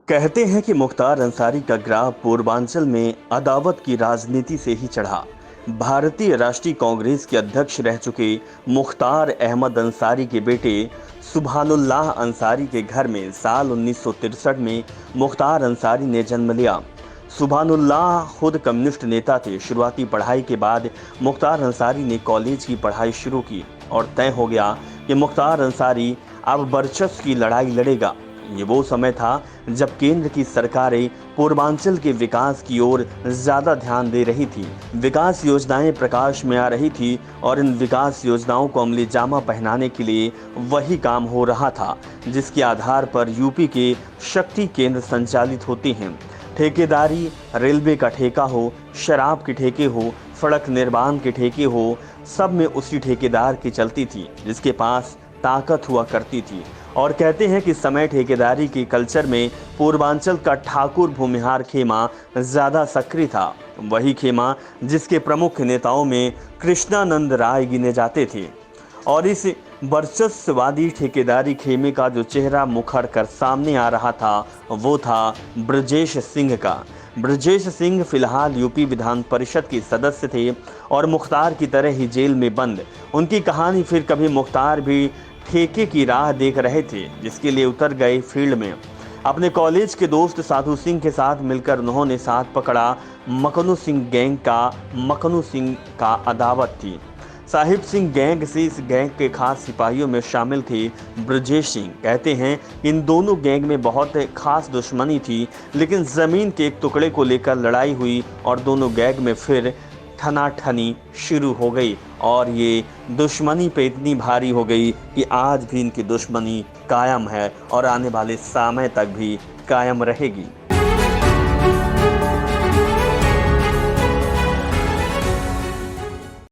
कहते हैं कि मुख्तार अंसारी का ग्राफ पूर्वांचल में अदावत की राजनीति से ही चढ़ा। भारतीय राष्ट्रीय कांग्रेस के अध्यक्ष रह चुके मुख्तार अहमद अंसारी के बेटे सुभानुल्लाह अंसारी के घर में साल 1963 में मुख्तार अंसारी ने जन्म लिया। सुभानुल्लाह खुद कम्युनिस्ट नेता थे। शुरुआती पढ़ाई के बाद मुख्तार अंसारी ने कॉलेज की पढ़ाई शुरू की और तय हो गया कि मुख्तार अंसारी अब वर्चस्व की लड़ाई लड़ेगा। ये वो समय था जब केंद्र की सरकारें पूर्वांचल के विकास की ओर ज्यादा ध्यान दे रही थी। विकास योजनाएं प्रकाश में आ रही थी और इन विकास योजनाओं को अमली जामा पहनाने के लिए वही काम हो रहा था जिसके आधार पर यूपी के शक्ति केंद्र संचालित होते हैं। ठेकेदारी, रेलवे का ठेका हो, शराब के ठेके हो, सड़क निर्माण के ठेके हो, सब में उसी ठेकेदार की चलती थी जिसके पास ताकत हुआ करती थी। और कहते हैं कि समय ठेकेदारी के कल्चर में पूर्वांचल का ठाकुर भूमिहार खेमा ज्यादा सक्रिय था। वही खेमा जिसके प्रमुख नेताओं में कृष्णानंद राय गिने जाते थे। और इस वर्चस्ववादी ठेकेदारी खेमे का जो चेहरा मुखर कर सामने आ रहा था वो था ब्रजेश सिंह का। ब्रजेश सिंह फिलहाल यूपी विधान परिषद के सदस्य थे और मुख्तार की तरह ही जेल में बंद। उनकी कहानी फिर कभी मुख्तार भी ठेके की राह देख रहे थे जिसके लिए उतर गए फील्ड में। अपने कॉलेज के दोस्त साधु सिंह के साथ मिलकर उन्होंने साथ पकड़ा मकनू सिंह का अदावत थी। साहिब सिंह गैंग से इस गैंग के खास सिपाहियों में शामिल थे ब्रजेश सिंह। कहते हैं इन दोनों गैंग में बहुत खास दुश्मनी थी, लेकिन जमीन के एक टुकड़े को लेकर लड़ाई हुई और दोनों गैंग में फिर ठनाठनी शुरू हो गई और ये दुश्मनी पे इतनी भारी हो गई कि आज भी इनकी दुश्मनी कायम है और आने वाले समय तक भी कायम रहेगी।